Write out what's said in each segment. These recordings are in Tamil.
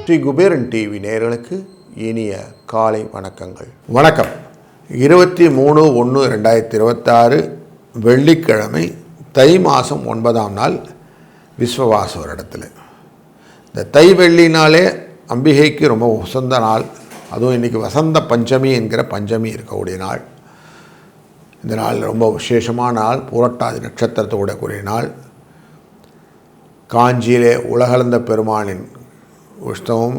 ஸ்ரீ குபேரன் டிவி நேயர்களுக்கு இனிய காலை வணக்கங்கள். வணக்கம். 23/1/2026 வெள்ளிக்கிழமை தை மாதம் 9ஆம் நாள் விஸ்வவாச வருடத்தில். இந்த தை வெள்ளினாலே அம்பிகைக்கு ரொம்ப உசந்த நாள். அதுவும் இன்றைக்கி வசந்த பஞ்சமி என்கிற பஞ்சமி இருக்கக்கூடிய நாள். இந்த நாள் ரொம்ப விசேஷமான நாள். புரட்டாதி நட்சத்திரத்தோட கூடிய நாள். காஞ்சியிலே உலகளந்த பெருமானின் உற்சவம்,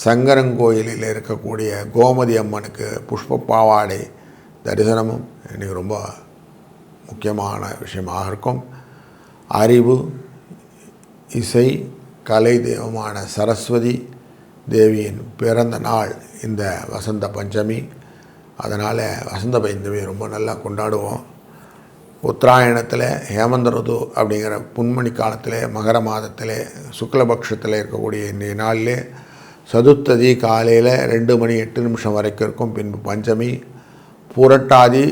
சங்கரங்கோயிலில் இருக்கக்கூடிய கோமதி அம்மனுக்கு புஷ்ப பாவாடை தரிசனமும் இன்றைக்கி ரொம்ப முக்கியமான விஷயமாக இருக்கும். அறிவு, இசை, கலை தெய்வமான சரஸ்வதி தேவியின் பிறந்த நாள் இந்த வசந்த பஞ்சமி. அதனால் வசந்த பஞ்சமி ரொம்ப நல்லா கொண்டாடுவோம். உத்தராயணத்தில் ஹேமந்த ருது அப்படிங்கிற புன்மணி காலத்தில் மகர மாதத்தில் சுக்லபக்ஷத்தில் இருக்கக்கூடிய இன்றைய நாளிலே சதுர்த்ததி காலையில் 2:08 வரைக்கும் இருக்கும். பின்பு பஞ்சமி. புரட்டாதி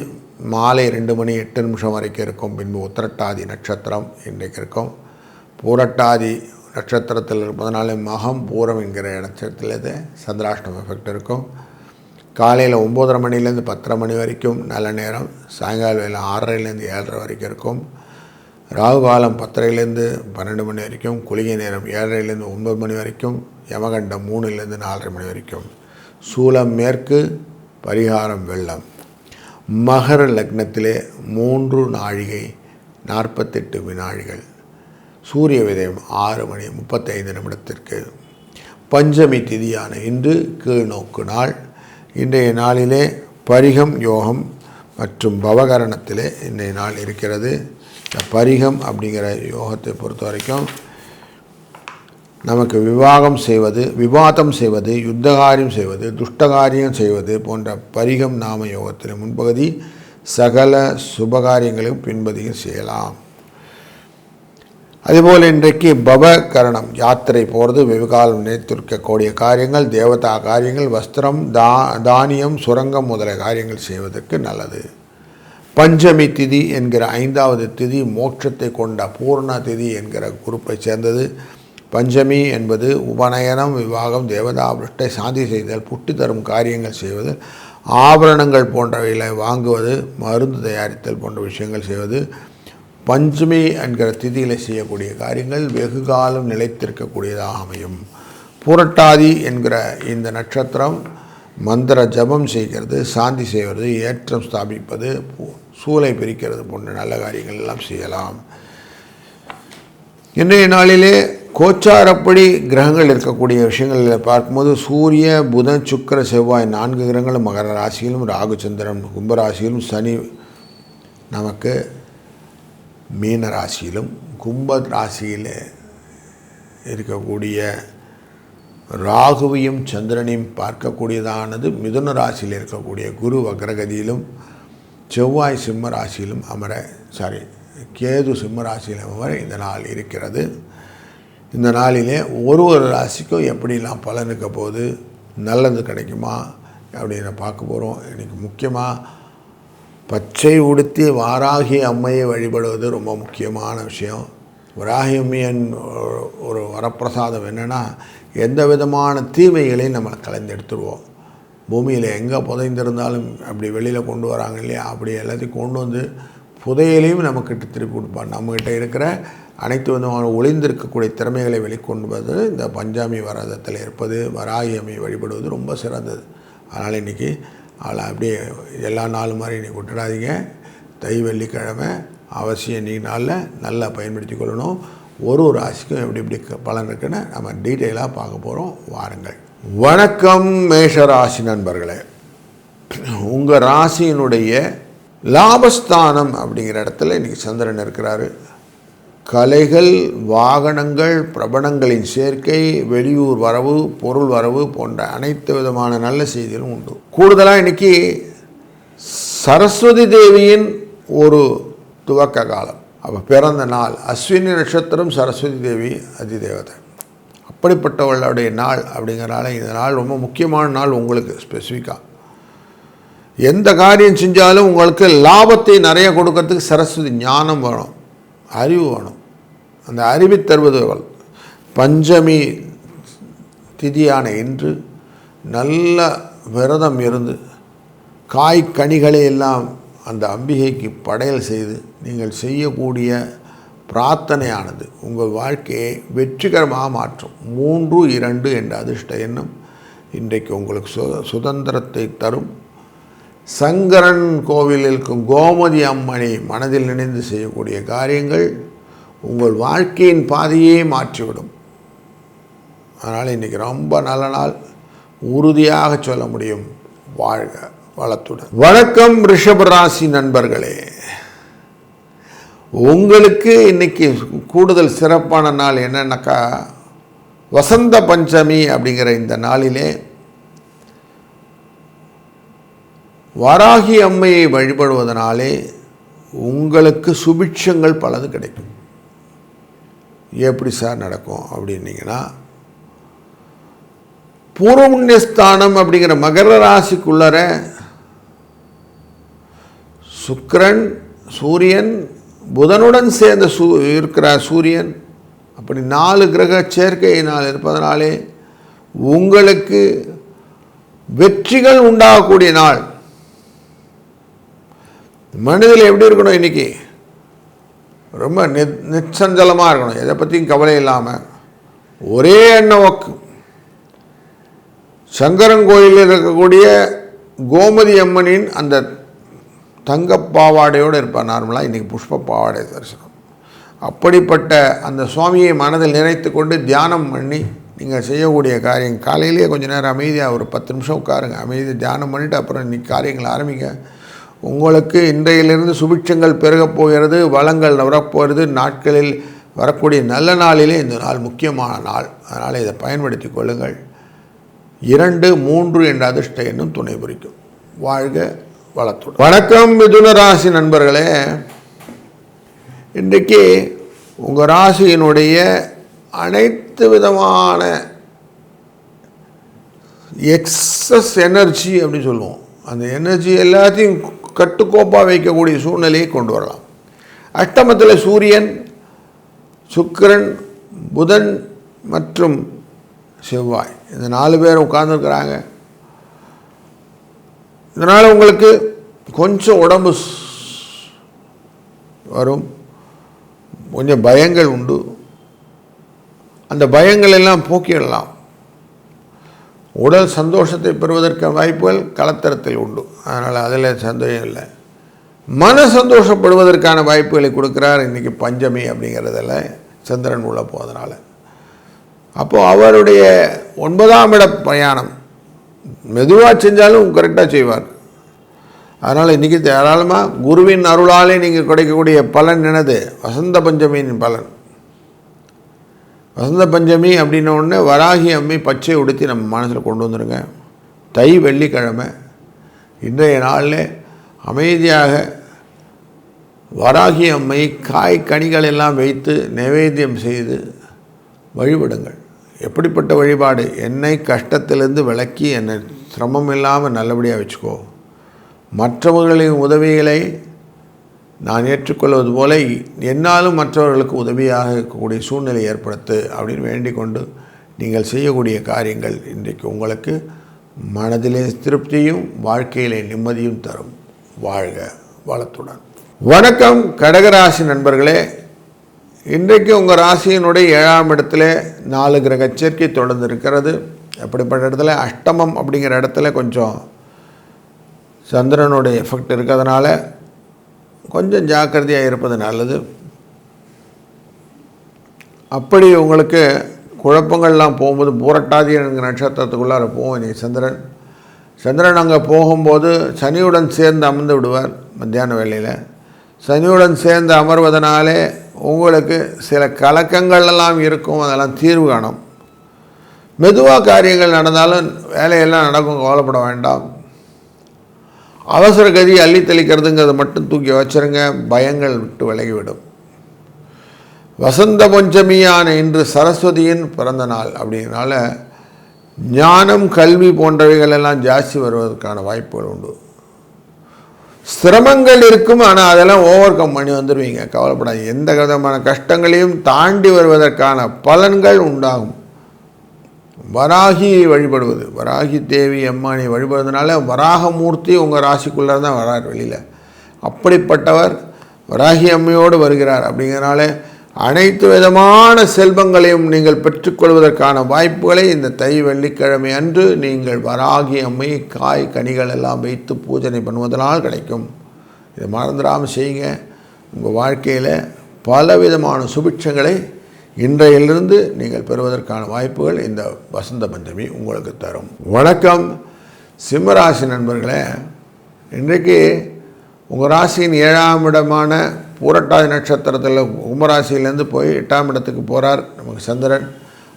மாலை 2:08 வரைக்கும் இருக்கும். பின்பு உத்திரட்டாதி நட்சத்திரம் இன்றைக்கு இருக்கும். புரட்டாதி நட்சத்திரத்தில் இருப்பதனால மகம் பூரம் என்கிற நட்சத்திரத்தில் சந்திராஷ்டம எஃபெக்ட் இருக்கும். காலையில் 9:30 மணிலேருந்து 10:30 மணி வரைக்கும் நல்ல நேரம். சாயங்கால வேலை 6:30லேருந்து 7:30 வரைக்கும் இருக்கும். ராகு காலம் 10:30லேருந்து 12 மணி வரைக்கும். குளிகை நேரம் 7:30லேருந்து 9 மணி வரைக்கும். யமகண்டம் 3லேருந்து 4:30 மணி வரைக்கும். சூலம் மேற்கு, பரிகாரம் வெள்ளம். மகர லக்னத்திலே 3 நாழிகை 48 வினாழிகள். சூரிய உதயம் 6:35 பஞ்சமி திதியான இன்று கீழ்நோக்கு நாள். இன்றைய நாளிலே பரிகம் யோகம் மற்றும் பவகரணத்திலே இன்றைய நாள் இருக்கிறது. இந்த பரிகம் அப்படிங்கிற யோகத்தை பொறுத்த வரைக்கும் நமக்கு விவாகம் செய்வது, விவாதம் செய்வது, யுத்தகாரியம் செய்வது, துஷ்டகாரியம் செய்வது போன்ற பரிகம் நாம யோகத்தில் முன்பகுதி சகல சுபகாரியங்களையும் பின்பதியும் செய்யலாம். அதுபோல் இன்றைக்கு பவகரணம், யாத்திரை போகிறது, வெகுகாலம் நினைத்திருக்கக்கூடிய காரியங்கள், தேவதா காரியங்கள், வஸ்திரம், தானியம், சுரங்கம் முதலிய காரியங்கள் செய்வதற்கு நல்லது. பஞ்சமி திதி என்கிற 5வது திதி மோட்சத்தை கொண்ட பூர்ண திதி என்கிற குரூப்பை சேர்ந்தது. பஞ்சமி என்பது உபநயனம், விவாகம், தேவதாபிருஷ்டை, சாந்தி செய்தல், புட்டி தரும் காரியங்கள் செய்வது, ஆபரணங்கள் போன்றவைகளை வாங்குவது, மருந்து தயாரித்தல் போன்ற விஷயங்கள் செய்வது. பஞ்சமி என்கிற திதியில் செய்யக்கூடிய காரியங்கள் வெகு காலம் நிலைத்திருக்கக்கூடியதாக அமையும். புரட்டாதி என்கிற இந்த நட்சத்திரம் மந்திர ஜபம் செய்கிறது, சாந்தி செய்வது, ஏற்றம் ஸ்தாபிப்பது, சூளை பிரிக்கிறது போன்ற நல்ல காரியங்கள் எல்லாம் செய்யலாம். இன்றைய நாளிலே கோச்சாரப்படி கிரகங்கள் இருக்கக்கூடிய விஷயங்களில் பார்க்கும்போது சூரிய, புதன், சுக்கிர, செவ்வாய் 4 கிரகங்களும் மகர ராசியிலும், ராகு சந்திரன் கும்பராசியிலும், சனி நமக்கு மீன ராசியிலும், கும்ப ராசியில் இருக்கக்கூடிய ராகுவையும் சந்திரனையும் பார்க்கக்கூடியதானது மிதுன ராசியில் இருக்கக்கூடிய குரு வக்ரகதியிலும், செவ்வாய் சிம்ம ராசியிலும் கேது சிம்ம ராசியிலும் அமர இந்த நாள் இருக்கிறது. இந்த நாளிலே ஒரு ராசிக்கும் எப்படிலாம் பலனுக்க போது, நல்லது கிடைக்குமா அப்படின்னு பார்க்க போகிறோம். இன்றைக்கி முக்கியமாக பச்சை உடுத்தி வாராகி அம்மையை வழிபடுவது ரொம்ப முக்கியமான விஷயம். வராகி அம்மையின் ஒரு வரப்பிரசாதம் என்னென்னா, எந்த விதமான தீமைகளையும் நம்ம கலந்தெடுத்துருவோம். பூமியில் எங்கே புதைந்திருந்தாலும் அப்படி வெளியில் கொண்டு வராங்க இல்லையா, அப்படி எல்லாத்தையும் கொண்டு வந்து புதையலையும் நம்மக்கிட்ட திருப்பி கொடுப்பாங்க. நம்மக்கிட்ட இருக்கிற அனைத்து விதமான ஒளிந்திருக்கக்கூடிய திறமைகளை வெளிக்கொண்டு இந்த பஞ்சாமி விரதத்தில் இருப்பது, வராகி அம்மையை வழிபடுவது ரொம்ப சிறந்தது. அதனால் இன்றைக்கி அப்படியே எல்லா நாளும் மாதிரி இன்றைக்கி விட்டுடாதீங்க. தை வெள்ளிக்கிழமை அவசியம் இன்றைக்கி நாளில் நல்லா பயன்படுத்தி கொள்ளணும். ஒரு ராசிக்கும் எப்படி பலன் இருக்குன்னு நம்ம டீட்டெயிலாக பார்க்க போகிறோம். வாருங்கள். வணக்கம் மேஷராசி நண்பர்களே. உங்கள் ராசியினுடைய லாபஸ்தானம் அப்படிங்கிற இடத்துல இன்றைக்கி சந்திரன் இருக்கிறாரு. கலைகள், வாகனங்கள், பிரபலங்களின் சேர்க்கை, வெளியூர் வரவு, பொருள் வரவு போன்ற அனைத்து விதமான நல்ல செய்திகளும் உண்டு. கூடுதலாக இன்றைக்கி சரஸ்வதி தேவியின் ஒரு துவக்க காலம். அவள் பிறந்த நாள். அஸ்வினி நட்சத்திரம், சரஸ்வதி தேவி அதிதேவதை. அப்படிப்பட்டவளுடைய நாள் அப்படிங்கிறனால இந்த நாள் ரொம்ப முக்கியமான நாள். உங்களுக்கு ஸ்பெசிஃபிக்காக எந்த காரியம் செஞ்சாலும் உங்களுக்கு லாபத்தை நிறைய கொடுக்கறதுக்கு சரஸ்வதி ஞானம் வேணும். அறிவு வேணும். அந்த அறிவை தருவது பஞ்சமி திதியான இன்று நல்ல விரதம் இருந்து காய் கனிகளை எல்லாம் அந்த அம்பிகைக்கு படையல் செய்து நீங்கள் செய்யக்கூடிய பிரார்த்தனையானது உங்கள் வாழ்க்கையை வெற்றிகரமாக மாற்றும். 3-2 என்ற அதிர்ஷ்ட எண்ணம் இன்றைக்கு உங்களுக்கு சுதந்திரத்தை தரும். சங்கரன் கோவிலில் இருக்கும் கோமதி அம்மனை மனதில் நினைந்து செய்யக்கூடிய காரியங்கள் உங்கள் வாழ்க்கையின் பாதையே மாற்றிவிடும். அதனால் இன்றைக்கி ரொம்ப நல்ல நாள், உறுதியாக சொல்ல முடியும். வாழ்க வளத்துடன். வணக்கம் ரிஷபராசி நண்பர்களே, உங்களுக்கு இன்றைக்கி கூடுதல் சிறப்பான நாள் என்னன்னாக்கா, வசந்த பஞ்சமி அப்படிங்கிற இந்த நாளிலே வராகி அம்மையை வழிபடுவதனாலே உங்களுக்கு சுபிட்சங்கள் பலது கிடைக்கும். எப்படி சார் நடக்கும் அப்படின்னீங்கன்னா, பூர்வமுன்யஸ்தானம் அப்படிங்கிற மகர ராசிக்குள்ளர சுக்கிரன், சூரியன், புதனுடன் சேர்ந்த இருக்கிறார் சூரியன். அப்படி 4 கிரக சேர்க்கையினால் இருப்பதனாலே உங்களுக்கு வெற்றிகள் உண்டாகக்கூடிய நாள். மனதில் எப்படி இருக்கணும், இன்றைக்கி ரொம்ப நிச்சஞ்சலமாக இருக்கணும், எதை பற்றியும் கவலை இல்லாமல் ஒரே எண்ணம். சங்கரங்கோயிலில் இருக்கக்கூடிய கோமதி அம்மனின் அந்த தங்கப்பாவாடையோடு இருப்பார். நார்மலாக இன்றைக்கி புஷ்ப பாவாடை தரிசனம். அப்படிப்பட்ட அந்த சுவாமியை மனதில் நினைத்து கொண்டு தியானம் பண்ணி நீங்கள் செய்யக்கூடிய காரியம், காலையிலேயே கொஞ்சம் நேரம் அமைதியாக ஒரு 10 நிமிஷம் உட்காருங்க. அமைதி தியானம் பண்ணிவிட்டு அப்புறம் இன்றைக்கி காரியங்களை ஆரம்பிங்க. உங்களுக்கு இன்றையிலிருந்து சுபிட்சங்கள் பெருகப் போகிறது, வளங்கள் வரப்போகிறது. நாட்களில் வரக்கூடிய நல்ல நாளிலே இந்த நாள் முக்கியமான நாள். அதனால் இதை பயன்படுத்தி கொள்ளுங்கள். 2-3 என்ற அதிர்ஷ்ட எண்ணும் துணை புரிக்கும். வாழ்க வளத்துடன். வணக்கம் மிதுன ராசி நண்பர்களே, இன்றைக்கு உங்கள் ராசியினுடைய அனைத்து விதமான எக்ஸஸ் எனர்ஜி அப்படின்னு சொல்லுவோம், அந்த எனர்ஜி எல்லாத்தையும் கட்டுக்கோப்பாக வைக்கக்கூடிய சூழ்நிலையை கொண்டு வரலாம். அஷ்டமத்தில் சூரியன், சுக்கிரன், புதன் மற்றும் செவ்வாய், இந்த 4 பேர் உட்கார்ந்துருக்கிறாங்க. இதனால் உங்களுக்கு கொஞ்சம் உடம்பு வரும், கொஞ்சம் பயங்கள் உண்டு. அந்த பயங்கள் எல்லாம் போக்கிடலாம். உடல் சந்தோஷத்தை பெறுவதற்கான வாய்ப்புகள் கலத்தரத்தில் உண்டு. அதனால் அதில் சந்தேகம் இல்லை. மன சந்தோஷப்படுவதற்கான வாய்ப்புகளை கொடுக்குறார் இன்றைக்கி பஞ்சமி அப்படிங்கிறதில் சந்திரன் உள்ள போவதனால. அப்போது அவருடைய 9ஆம் இட பிரயாணம் மெதுவாக செஞ்சாலும் கரெக்டாக செய்வார். அதனால் இன்றைக்கி தாராளமாக குருவின் அருளாலே நீங்கள் கிடைக்கக்கூடிய பலன் என்னது, வசந்த பஞ்சமியின் பலன். வசந்த பஞ்சமி அப்படின்ன உடனே வராகி அம்மை பச்சை உடுத்தி நம்ம மனசில் கொண்டு வந்துடுங்க. தை வெள்ளிக்கிழமை இன்றைய நாளில் அமைதியாக வராகி அம்மை காய் கனிகள் எல்லாம் வைத்து நைவேத்தியம் செய்து வழிபடுங்கள். எப்படிப்பட்ட வழிபாடு, என்னை கஷ்டத்திலிருந்து விலக்கி என்னை சிரமம் இல்லாமல் நல்லபடியாக வச்சுக்கோ, மற்றவர்களின் உதவிகளை நான் ஏற்றுக்கொள்வது போல என்னாலும் மற்றவர்களுக்கு உதவியாக இருக்கக்கூடிய சூழ்நிலை ஏற்படுத்து அப்படின்னு வேண்டிக் கொண்டு நீங்கள் செய்யக்கூடிய காரியங்கள் இன்றைக்கு உங்களுக்கு மனதிலே திருப்தியும் வாழ்க்கையிலே நிம்மதியும் தரும். வாழ்க வளத்துடன். வணக்கம் கடகராசி நண்பர்களே, இன்றைக்கு உங்கள் ராசியினுடைய 7ஆம் இடத்துல 4 கிரக சேர்க்கை தொடர்ந்து இருக்கிறது. அப்படிப்பட்ட இடத்துல அஷ்டமம் அப்படிங்கிற இடத்துல கொஞ்சம் சந்திரனுடைய எஃபெக்ட் இருக்கிறதுனால கொஞ்சம் ஜாக்கிரதையாக இருப்பது நல்லது. அப்படி உங்களுக்கு குழப்பங்கள்லாம் போகும்போது பூரட்டாதி என்கிற நட்சத்திரத்துக்குள்ளார போகும் இன்றைக்கி சந்திரன் அங்கே போகும்போது சனியுடன் சேர்ந்து அமர்ந்து விடுவார். மத்தியான வேளையில் சனியுடன் சேர்ந்து அமர்வதனாலே உங்களுக்கு சில கலக்கங்கள்லாம் இருக்கும், அதெல்லாம் தீர்வு காணும். மெதுவாக காரியங்கள் நடந்தாலும் வேலையெல்லாம் நடக்கும், கவலைப்பட வேண்டாம். அவசர கதி அள்ளி தெளிக்கிறதுங்கிறத மட்டும் தூக்கி வச்சுருங்க, பயங்கள் விட்டு விலகிவிடும். வசந்த பஞ்சமியான இன்று சரஸ்வதியின் பிறந்த நாள் அப்படிங்கிறனால ஞானம், கல்வி போன்றவைகள் எல்லாம் ஜாஸ்தி வருவதற்கான வாய்ப்புகள் உண்டு. சிரமங்கள் இருக்கும், ஆனால் அதெல்லாம் ஓவர் கம் பண்ணி வந்துடுவீங்க. கவலைப்படாது. எந்த விதமான கஷ்டங்களையும் தாண்டி வருவதற்கான பலன்கள் உண்டாகும். வராகியை வழிபடுவது, வராகி தேவி அம்மானை வழிபடுறதுனால வராகமூர்த்தி உங்கள் ராசிக்குள்ளே தான் வரார் வெளியில். அப்படிப்பட்டவர் வராகி அம்மையோடு வருகிறார். அப்படிங்கிறனால அனைத்து விதமான செல்வங்களையும் நீங்கள் பெற்றுக்கொள்வதற்கான வாய்ப்புகளை இந்த தை வெள்ளிக்கிழமை அன்று நீங்கள் வராகி அம்மை காய் கனிகள் எல்லாம் வைத்து பூஜனை பண்ணுவதனால் கிடைக்கும். இதை மறந்துடாமல் செய்யுங்க. உங்கள் வாழ்க்கையில் பலவிதமான சுபிட்சங்களை இன்றையிலிருந்து நீங்கள் பெறுவதற்கான வாய்ப்புகள் இந்த வசந்த பஞ்சமி உங்களுக்கு தரும். வணக்கம் சிம்மராசி நண்பர்களே. இன்றைக்கு உங்கள் ராசியின் 7ஆம் இடமான பூரட்டாதி நட்சத்திரத்தில் கும்பராசியிலேருந்து போய் 8ஆம் இடத்துக்கு போகிறார் நமக்கு சந்திரன்.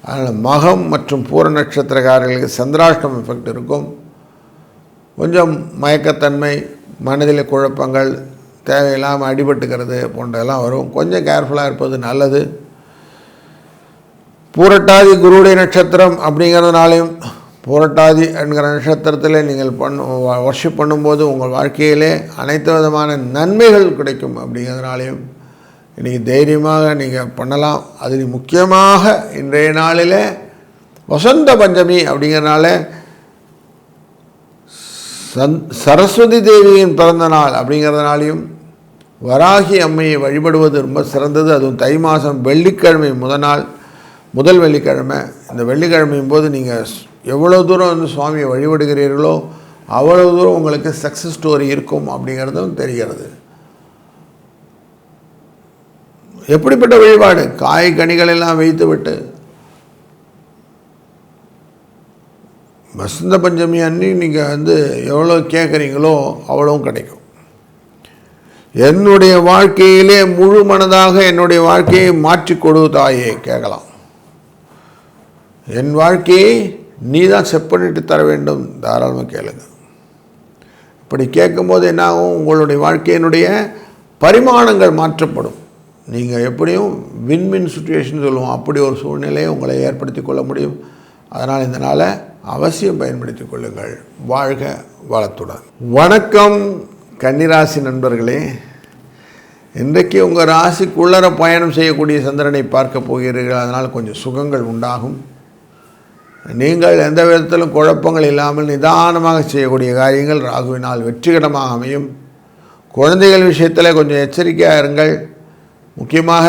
அதனால் மகம் மற்றும் பூர நட்சத்திரக்காரர்களுக்கு சந்திராஷ்டம் எஃபெக்ட் இருக்கும். கொஞ்சம் மயக்கத்தன்மை, மனதில் குழப்பங்கள், தேவையில்லாமல் அடிபட்டுக்கிறது போன்றதெல்லாம் வரும். கொஞ்சம் கேர்ஃபுல்லாக இருப்பது நல்லது. பூரட்டாதி குருவுடைய நட்சத்திரம் அப்படிங்கிறதுனாலையும் பூரட்டாதி என்கிற நட்சத்திரத்தில் நீங்கள் வர்ஷிப் பண்ணும்போது உங்கள் வாழ்க்கையிலே அனைத்து விதமான நன்மைகள் கிடைக்கும். அப்படிங்கிறதுனாலையும் இன்றைக்கி தைரியமாக நீங்கள் பண்ணலாம். அதில் முக்கியமாக இன்றைய நாளில் வசந்த பஞ்சமி அப்படிங்கிறனால சரஸ்வதி தேவியின் பிறந்த நாள் அப்படிங்கிறதுனாலையும் வராகி அம்மையை வழிபடுவது ரொம்ப சிறந்தது. அதுவும் தை மாதம் வெள்ளிக்கிழமை முதல் வெள்ளிக்கிழமை. இந்த வெள்ளிக்கிழமையும் போது நீங்கள் எவ்வளோ தூரம் சுவாமியை வழிபடுகிறீர்களோ அவ்வளோ தூரம் உங்களுக்கு சக்ஸஸ் ஸ்டோரி இருக்கும் அப்படிங்கிறதும் தெரிகிறது. எப்படிப்பட்ட வழிபாடு? காய் கனிகள் எல்லாம் வைத்து விட்டு வசந்த பஞ்சமி அன்னி நீங்கள் எவ்வளோ கேட்குறீங்களோ அவ்வளவும் கிடைக்கும். என்னுடைய வாழ்க்கையிலே முழு மனதாக என்னுடைய வாழ்க்கையை மாற்றிக் கொடு தாயே கேட்கலாம். என் வாழ்க்கையை நீ தான் செட் பண்ணிட்டு தர வேண்டும், தாராளமாக கேளுங்க. இப்படி கேட்கும்போது என்னாகும்? உங்களுடைய வாழ்க்கையினுடைய பரிமாணங்கள் மாற்றப்படும். நீங்கள் எப்படியும் வின்வின் சுச்சுவேஷன் சொல்லுவோம், அப்படி ஒரு சூழ்நிலையை உங்களை ஏற்படுத்தி கொள்ள முடியும். அதனால் இந்த நாளை அவசியம் பயன்படுத்தி கொள்ளுங்கள். வாழ்க வளத்துடன். வணக்கம் கன்னிராசி நண்பர்களே. இன்றைக்கு உங்கள் ராசிக்குள்ளர பயணம் செய்யக்கூடிய சந்திரனை பார்க்க போகிறீர்கள். அதனால் கொஞ்சம் சுகங்கள் உண்டாகும். நீங்கள் எந்த விதத்திலும் குழப்பங்கள் இல்லாமல் நிதானமாக செய்யக்கூடிய காரியங்கள் ராகுவினால் வெற்றிகரமாக அமையும். குழந்தைகள் விஷயத்தில் கொஞ்சம் எச்சரிக்கையாக இருங்கள். முக்கியமாக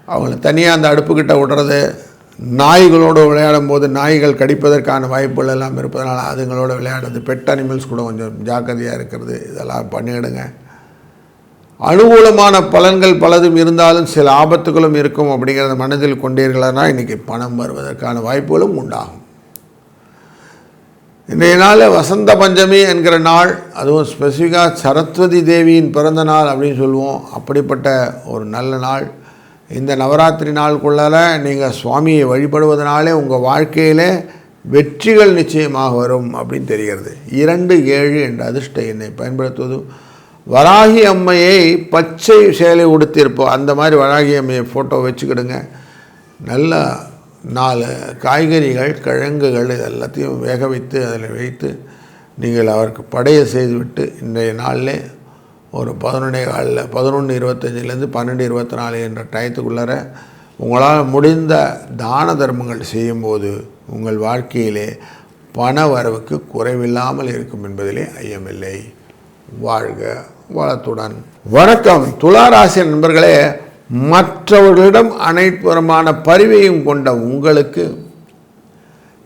அவங்கள தனியாக அந்த அடுப்புக்கிட்ட விடுறது, நாய்களோடு விளையாடும் போது நாய்கள் கடிப்பதற்கான வாய்ப்புகள் எல்லாம் இருப்பதனால் அதுங்களோட விளையாடுறது, பெட் அனிமல்ஸ் கூட கொஞ்சம் ஜாக்கிரதையாக இருக்கிறது, இதெல்லாம் பண்ணிவிடுங்க. அனுகூலமான பலன்கள் பலதும் இருந்தாலும் சில ஆபத்துகளும் இருக்கும். அப்படிங்கிறத மனதில் கொண்டீர்களானா இன்றைக்கி பணம் வருவதற்கான வாய்ப்புகளும் உண்டாகும். இன்றைய நாள் வசந்த பஞ்சமி என்கிற நாள், அதுவும் ஸ்பெசிஃபிக்காக சரஸ்வதி தேவியின் பிறந்த நாள் அப்படின்னு சொல்லுவோம். அப்படிப்பட்ட ஒரு நல்ல நாள். இந்த நவராத்திரி நாளுக்குள்ளார நீங்கள் சுவாமியை வழிபடுவதனாலே உங்கள் வாழ்க்கையில் வெற்றிகள் நிச்சயமாக வரும் அப்படின்னு தெரிகிறது. 27 என்ற அதிர்ஷ்ட எண்ணை பயன்படுத்துவதும், வராகி அம்மையை பச்சை சேலை உடுத்தியிருப்போம் அந்த மாதிரி வராகி அம்மையை ஃபோட்டோ வச்சுக்கிடுங்க. நல்ல 4 காய்கறிகள், கிழங்குகள் இதெல்லாத்தையும் வேக வைத்து அதில் வைத்து நீங்கள் அவருக்கு படையை செய்துவிட்டு இன்றைய நாளில் ஒரு 11:25 12:24 என்ற டயத்துக்குள்ளார உங்களால் முடிந்த தான தர்மங்கள் செய்யும்போது உங்கள் வாழ்க்கையிலே பண வரவுக்கு குறைவில்லாமல் இருக்கும் என்பதிலே ஐயமில்லை. வாழ்க வளத்துடன். வணக்கம் துளாராசி நண்பர்களே. மற்றவர்களிடம் அனைத்து விதமான பரிவையும் கொண்ட உங்களுக்கு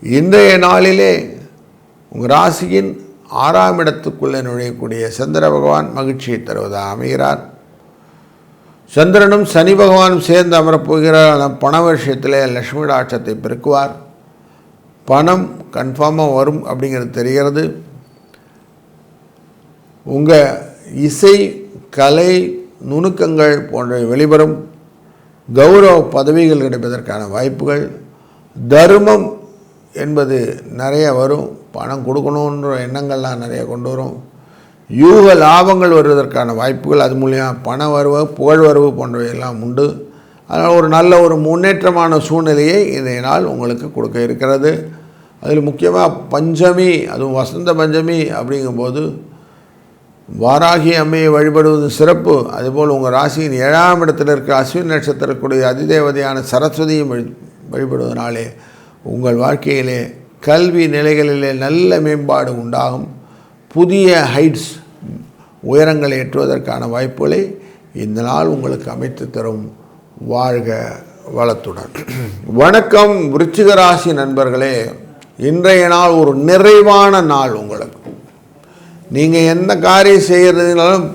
இன்றைய நாளிலே உங்கள் ராசியின் 6ஆம் இடத்துக்குள்ளே நுழையக்கூடிய சந்திர பகவான் மகிழ்ச்சியை தருவதாக அமைகிறார். சந்திரனும் சனி பகவானும் சேர்ந்து அமரப்போகிறார். பண விஷயத்தில் லட்சுமி டாட்சத்தை பெருக்குவார். பணம் கன்ஃபார்மாக வரும் அப்படிங்கிறது தெரிகிறது. உங்கள் இசை, கலை, நுணுக்கங்கள் போன்றவை வெளிவரும். கௌரவ பதவிகள் கிடைப்பதற்கான வாய்ப்புகள். தர்மம் என்பது நிறைய வரும். பணம் கொடுக்கணுன்ற எண்ணங்கள்லாம் நிறைய கொண்டு வரும். யூக லாபங்கள் வருவதற்கான வாய்ப்புகள், அது மூலியமாக பண வரவு, புகழ்வரவு போன்றவை எல்லாம் உண்டு. அதனால் ஒரு நல்ல ஒரு முன்னேற்றமான சூழ்நிலையை இன்றைய நாள் உங்களுக்கு கொடுக்க இருக்கிறது. அதில் முக்கியமாக பஞ்சமி, அதுவும் வசந்த பஞ்சமி அப்படிங்கும்போது வாராகி அம்மையை வழிபடுவது சிறப்பு. அதுபோல் உங்கள் ராசியின் 7ஆம் இடத்தில் இருக்கிற அஸ்வின் நட்சத்திரக்கூடிய அதிதேவதையான சரஸ்வதியும் வழிபடுவதனாலே உங்கள் வாழ்க்கையிலே கல்வி நிலைகளிலே நல்ல மேம்பாடு உண்டாகும். புதிய ஹைட்ஸ் உயரங்களை எட்டுவதற்கான வாய்ப்புகளை இந்த நாள் உங்களுக்கு அமைத்து தரும். வாழ்க வளத்துடன். வணக்கம் விருச்சிக ராசி நண்பர்களே, இன்றைய நாள் ஒரு நிறைவான நாள். உங்களுக்கு நீங்கள் எந்த காரியம் செய்கிறதுனாலும்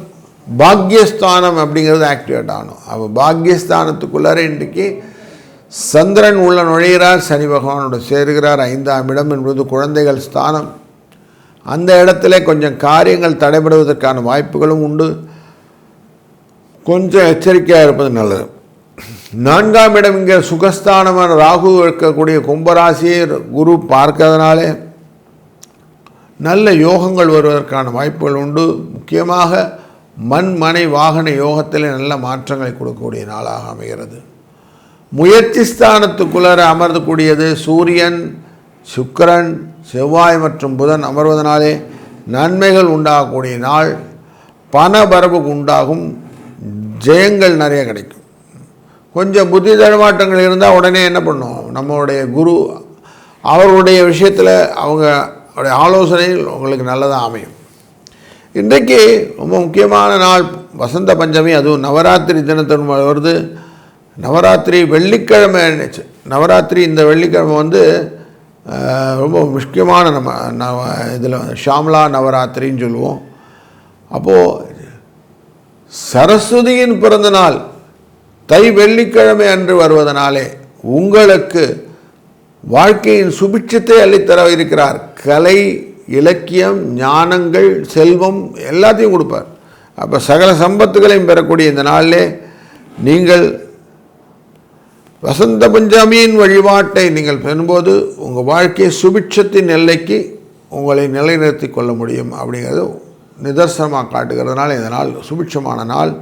பாக்யஸ்தானம் அப்படிங்கிறது ஆக்டிவேட் ஆகணும். அப்போ பாக்யஸ்தானத்துக்குள்ளார இன்றைக்கு சந்திரன் உள்ள நுழைகிறார், சனி பகவானோடு சேர்கிறார். 5ஆம் இடம் என்பது குழந்தைகள் ஸ்தானம். அந்த இடத்துல கொஞ்சம் காரியங்கள் தடைபடுவதற்கான வாய்ப்புகளும் உண்டு. கொஞ்சம் எச்சரிக்கையாக இருப்பது நல்லது. 4ஆம் இடம் இங்கே சுகஸ்தானமான ராகு இருக்கக்கூடிய கும்பராசியை குரு பார்க்கறதுனாலே நல்ல யோகங்கள் வருவதற்கான வாய்ப்புகள் உண்டு. முக்கியமாக மண் மனை வாகன யோகத்தில் நல்ல மாற்றங்களை கொடுக்கக்கூடிய நாளாக அமைகிறது. முயற்சி ஸ்தானத்துக்குள்ளே அமர்ந்தக்கூடியது சூரியன், சுக்கிரன், செவ்வாய் மற்றும் புதன் அமர்வதனாலே நன்மைகள் உண்டாகக்கூடிய நாள். பண வரவு உண்டாகும், ஜெயங்கள் நிறைய கிடைக்கும். கொஞ்சம் புத்தி தடுமாற்றங்கள் இருந்தால் உடனே என்ன பண்ணும், நம்மளுடைய குரு அவருடைய விஷயத்தில் அவங்களுடைய ஆலோசனைகள் உங்களுக்கு நல்லதாக அமையும். இன்றைக்கு ரொம்ப முக்கியமான நாள் வசந்த பஞ்சமி, அதுவும் நவராத்திரி தினத்தின் வருது. நவராத்திரி வெள்ளிக்கிழமை, நவராத்திரி இந்த வெள்ளிக்கிழமை ரொம்ப முக்கியமான நம்ம இதில் ஷாம்லா நவராத்திரின்னு சொல்லுவோம். அப்போது சரஸ்வதியின் பிறந்த நாள் தை வெள்ளிக்கிழமை அன்று வருவதனாலே உங்களுக்கு வாழ்க்கையின் சுபிட்சத்தை அள்ளித்தர இருக்கிறார். கலை, இலக்கியம், ஞானங்கள், செல்வம் எல்லாத்தையும் கொடுப்பார். அப்போ சகல சம்பத்துகளையும் பெறக்கூடிய இந்த நாளிலே நீங்கள் வசந்த பஞ்சமியின் வழிபாட்டை நீங்கள் பெறும்போது உங்கள் வாழ்க்கை சுபிட்சத்தின் எல்லைக்கு உங்களை நிலைநிறுத்தி கொள்ள முடியும் அப்படிங்கிறது நிதர்சனமாக காட்டுகிறதுனால இந்த நாள் சுபிட்சமான நாள்.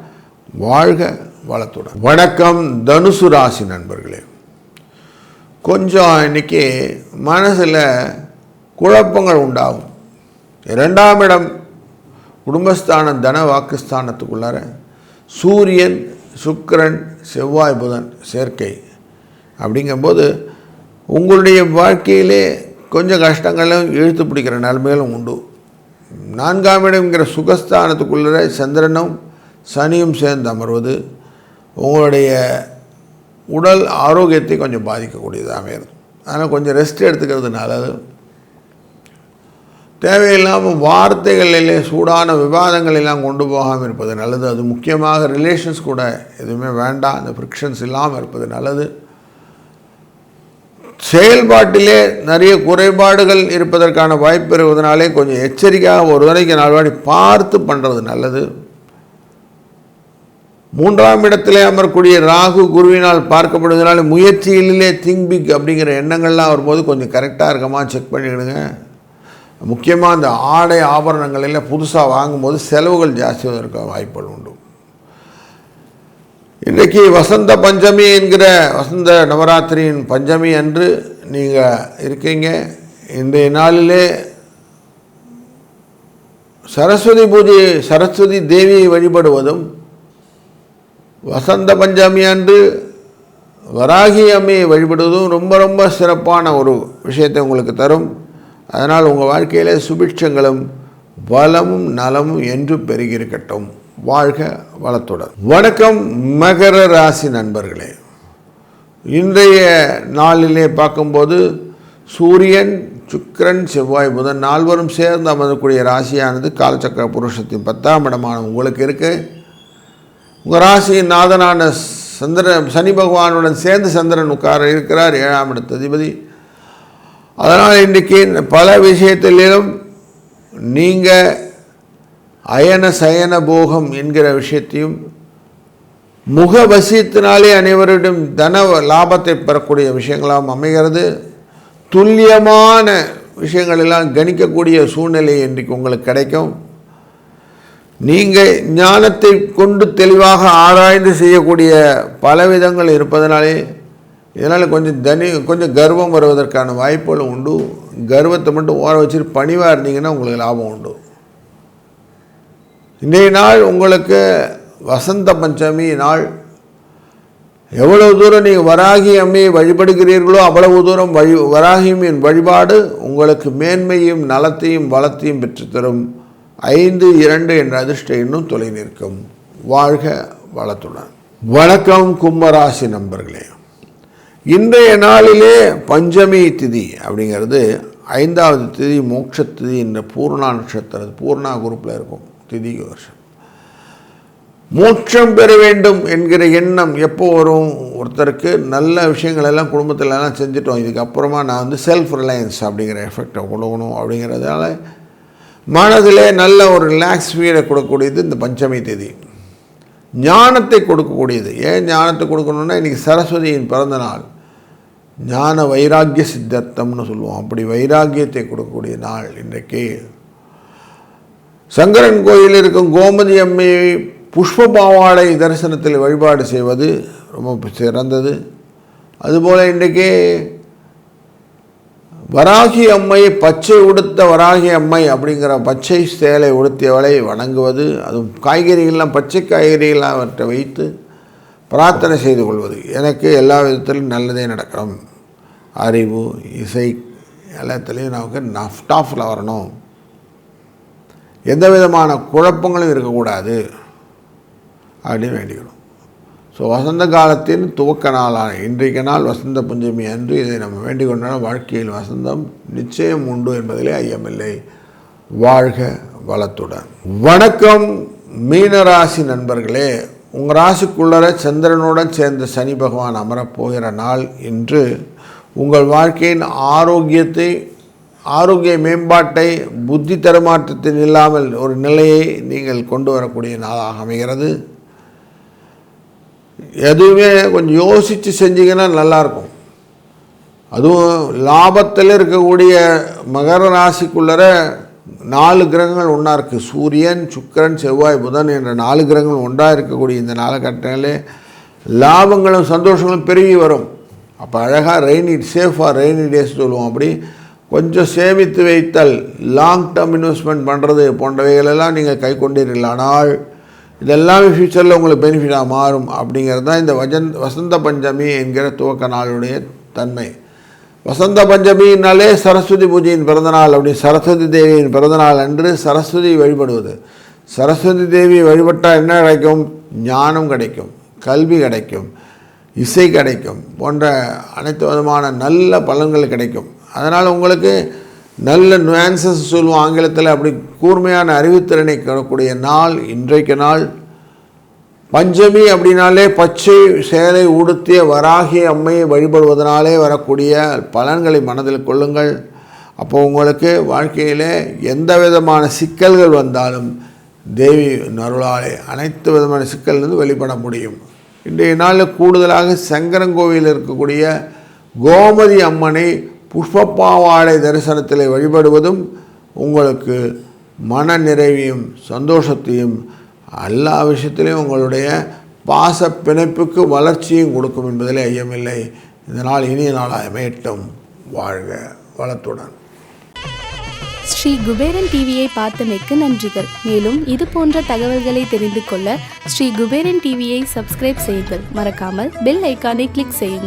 வாழ்க வளத்துடன். வணக்கம் தனுசு ராசி நண்பர்களே, கொஞ்சம் இன்றைக்கி மனசில் குழப்பங்கள் உண்டாகும். 2ஆம் இடம் குடும்பஸ்தானம் தன வாக்குஸ்தானத்துக்குள்ளார சூரியன், சுக்கிரன், செவ்வாய், புதன் சேர்க்கை அப்படிங்கும்போது உங்களுடைய வாழ்க்கையிலே கொஞ்சம் கஷ்டங்களும் இழுத்து பிடிக்கிற நிலைமைகளும் உண்டு. 4ஆம் இடம்ங்கிற சுகஸ்தானத்துக்குள்ளே சந்திரனும் சனியும் சேர்ந்து அமர்வது உங்களுடைய உடல் ஆரோக்கியத்தை கொஞ்சம் பாதிக்கக்கூடியதாக அமைகிறது. அதனால் கொஞ்சம் ரெஸ்ட் எடுத்துக்கிறது நல்லது. தேவையில்லாமல் வார்த்தைகளிலே சூடான விவாதங்கள் எல்லாம் கொண்டு போகாமல் இருப்பது நல்லது. அது முக்கியமாக ரிலேஷன்ஸ் கூட எதுவுமே வேண்டாம், அந்த ஃப்ரிக்ஷன்ஸ் இல்லாமல் இருப்பது நல்லது. செயல்பாட்டிலே நிறைய குறைபாடுகள் இருப்பதற்கான வாய்ப்பு இருப்பதனாலே கொஞ்சம் எச்சரிக்கையாக ஒரு தடவைக்கு 4 வாட்டி பார்த்து பண்ணுறது நல்லது. 3ஆம் இடத்திலே அமரக்கூடிய ராகு குருவினால் பார்க்கப்படுவதனால முயற்சிகளிலே திங்க் பிக் அப்படிங்கிற எண்ணங்கள்லாம் வரும்போது கொஞ்சம் கரெக்டாக இருக்கமா செக் பண்ணிவிடுங்க. முக்கியமாக அந்த ஆடை ஆபரணங்களில் புதுசாக வாங்கும்போது செலவுகள் ஜாஸ்தியாக வாய்ப்புகள் உண்டு. இன்றைக்கி வசந்த பஞ்சமி என்கிற வசந்த நவராத்திரியின் பஞ்சமி அன்று நீங்கள் இருக்கீங்க. இன்றைய நாளிலே சரஸ்வதி பூஜை, சரஸ்வதி தேவியை வழிபடுவதும், வசந்த பஞ்சமி அன்று வராகி அம்மையை வழிபடுவதும் ரொம்ப ரொம்ப சிறப்பான ஒரு விஷயத்தை உங்களுக்கு தரும். அதனால் உங்கள் வாழ்க்கையிலே சுபிட்சங்களும் வளமும் நலமும் என்று பெருகியிருக்கட்டும். வாழ்க வளத்துடன். வணக்கம் மகர ராசி நண்பர்களே, இன்றைய நாளிலே பார்க்கும்போது சூரியன், சுக்கிரன், செவ்வாய், புதன் 4வரும் சேர்ந்து அமர்ந்தக்கூடிய ராசியானது காலச்சக்கர புருஷத்தின் 10ஆம் இடமான உங்களுக்கு இருக்குது. உங்கள் ராசியின் நாதனான சனி பகவானுடன் சேர்ந்து சந்திரன் உட்கார இருக்கிறார், 7ஆம் இடத்து அதிபதி. அதனால் இன்றைக்கு பல விஷயத்திலும் நீங்கள் அயன சயன போகம் என்கிற விஷயத்தையும் முகவசியத்தினாலே அனைவரிடம் தன லாபத்தை பெறக்கூடிய விஷயங்களாம் அமைகிறது. துல்லியமான விஷயங்களெல்லாம் கணிக்கக்கூடிய சூழ்நிலை இன்றைக்கு உங்களுக்கு கிடைக்கும். நீங்கள் ஞானத்தை கொண்டு தெளிவாக ஆராய்ந்து செய்யக்கூடிய பலவிதங்கள் இருப்பதனாலே இதனால் கொஞ்சம் கர்வம் வருவதற்கான வாய்ப்புகளும் உண்டு. கர்வத்தை மட்டும் ஓர வச்சுட்டு பணிவாக இருந்தீங்கன்னா உங்களுக்கு லாபம் உண்டு. இன்றைய நாள் உங்களுக்கு வசந்த பஞ்சமி நாள். எவ்வளவு தூரம் நீங்கள் வராகி அம்மையை வழிபடுகிறீர்களோ அவ்வளவு தூரம் வராகியம்மின் வழிபாடு உங்களுக்கு மேன்மையும் நலத்தையும் வளத்தையும் பெற்றுத்தரும். 5-2 என்ற அதிர்ஷ்ட எண்ணும் தொலை நிற்கும். வாழ்க வளத்துடன். வணக்கம் கும்பராசி நண்பர்களே. இன்றைய நாளிலே பஞ்சமி திதி அப்படிங்கிறது 5வது திதி, மோட்ச திதி என்ற பூர்ணா நட்சத்திரம், பூர்ணா குரூப்பில் இருக்கும் திதி வருஷம். மோட்சம் பெற வேண்டும் என்கிற எண்ணம் எப்போ வரும்? ஒருத்தருக்கு நல்ல விஷயங்கள் எல்லாம் குடும்பத்தில் எல்லாம் செஞ்சுட்டோம், இதுக்கப்புறமா நான் செல்ஃப் ரிலையன்ஸ் அப்படிங்கிற எஃபெக்டை கொடுக்கணும் அப்படிங்கிறதால மனதிலே நல்ல ஒரு ரிலாக்ஸ் ஃபீலை கொடுக்கக்கூடியது இந்த பஞ்சமி தேதி. ஞானத்தை கொடுக்கக்கூடியது. ஏன் ஞானத்தை கொடுக்கணுன்னா இன்றைக்கி சரஸ்வதியின் பிறந்த நாள். ஞான வைராக்கிய சித்தர்த்தம்னு சொல்லுவோம். அப்படி வைராக்கியத்தை கொடுக்கக்கூடிய நாள் இன்றைக்கு. சங்கரன் கோயிலில் இருக்கும் கோமதி அம்மையை புஷ்ப பாவாடை தரிசனத்தில் வழிபாடு செய்வது ரொம்ப சிறந்தது. அதுபோல் இன்றைக்கே வராகி அம்மை, பச்சை உடுத்த வராகி அம்மை அப்படிங்கிற பச்சை சேலை உடுத்தியவளை வணங்குவது, அதுவும் காய்கறிகள்லாம் பச்சை காய்கறிகள்லாம் அவற்றை வைத்து பிரார்த்தனை செய்து கொள்வது. எனக்கு எல்லா விதத்திலும் நல்லதே நடக்கணும், அறிவு இசை எல்லாத்துலேயும் நமக்கு டாப்பில் வரணும், எந்த விதமான குழப்பங்களும் இருக்கக்கூடாது அப்படின்னு வேண்டிக்கணும். ஸோ வசந்த காலத்தின் துவக்க நாளான இன்றைக்கு நாள் வசந்த பஞ்சமி அன்று இதை நம்ம வேண்டிக் கொண்டால் வாழ்க்கையில் வசந்தம் நிச்சயம் உண்டு என்பதிலே ஐயமில்லை. வாழ்க வளத்துடன். வணக்கம் மீனராசி நண்பர்களே. உங்கள் ராசிக்குள்ளர சந்திரனுடன் சேர்ந்த சனி பகவான் அமரப்போகிற நாள் இன்று. உங்கள் வாழ்க்கையின் ஆரோக்கிய மேம்பாட்டை, புத்தி தரமாற்றத்தில் இல்லாமல் ஒரு நிலையை நீங்கள் கொண்டு வரக்கூடிய நாளாக அமைகிறது. எதுவுமே கொஞ்சம் யோசித்து செஞ்சிங்கன்னா நல்லாயிருக்கும். அதுவும் லாபத்தில் இருக்கக்கூடிய மகர ராசிக்குள்ளர 4 கிரகங்கள் ஒன்றா இருக்குது. சூரியன், சுக்கிரன், செவ்வாய், புதன் என்ற 4 கிரகங்கள் ஒன்றாக இருக்கக்கூடிய இந்த காலகட்டத்திலே லாபங்களும் சந்தோஷங்களும் பெருகி வரும். அப்போ அழகாக சேஃபாக ரெய்னி டேஸ் சொல்லுவோம். அப்படி கொஞ்சம் சேமித்து வைத்தல், லாங் டேர்ம் இன்வெஸ்ட்மெண்ட் பண்ணுறது போன்றவைகளெல்லாம் நீங்கள் கை கொண்டீர்களானால் இதெல்லாமே ஃப்யூச்சரில் உங்களுக்கு பெனிஃபிட்டாக மாறும். அப்படிங்கிறது தான் இந்த வசந்த பஞ்சமி என்கிற துவக்க நாளுடைய தன்மை. வசந்த பஞ்சமினாலே சரஸ்வதி பூஜையின் பிறந்தநாள். அப்படி சரஸ்வதி தேவியின் பிறந்தநாள் அன்று சரஸ்வதி வழிபடுவது. சரஸ்வதி தேவி வழிபட்டால் என்ன கிடைக்கும்? ஞானம் கிடைக்கும், கல்வி கிடைக்கும், இசை கிடைக்கும், போன்ற அனைத்து விதமான நல்ல பலன்கள் கிடைக்கும். அதனால் உங்களுக்கு நல்ல நுவான்சஸ் சொல்லுவோம் ஆங்கிலத்தில், அப்படி கூர்மையான அறிவுத்திறனை பெறக்கூடிய நாள் இன்றைக்கு நாள். பஞ்சமி அப்படின்னாலே பச்சை சேலை உடுத்திய வராகி அம்மையை வழிபடுவதனாலே வரக்கூடிய பலன்களை மனதில் கொள்ளுங்கள். அப்போ உங்களுக்கு வாழ்க்கையிலே எந்த விதமான சிக்கல்கள் வந்தாலும் தேவி அருளாலே அனைத்து விதமான சிக்கலிலிருந்து வெளிப்பட முடியும். இன்றைய நாளில் கூடுதலாக சங்கரங்கோவிலில் இருக்கக்கூடிய கோமதி அம்மனை புஷ்பப்பாவாடை தரிசனத்தில் வழிபடுவதும் உங்களுக்கு மன நிறைவையும் சந்தோஷத்தையும் எல்லா விஷயத்திலையும் உங்களுடைய பாச பிணைப்புக்கு வளர்ச்சியும் கொடுக்கும் என்பதில் ஐயமில்லை. இதனால் இனிய நாளாக அமையட்டும். வாழ்க வளத்துடன். ஸ்ரீ குபேரன் டிவியை பார்த்தமைக்கு நன்றிகள். மேலும் இது போன்ற தகவல்களை தெரிந்து கொள்ள ஸ்ரீ குபேரன் டிவியை சப்ஸ்கிரைப் செய்யுங்கள். மறக்காமல் பெல் ஐக்கானை கிளிக் செய்யுங்கள்.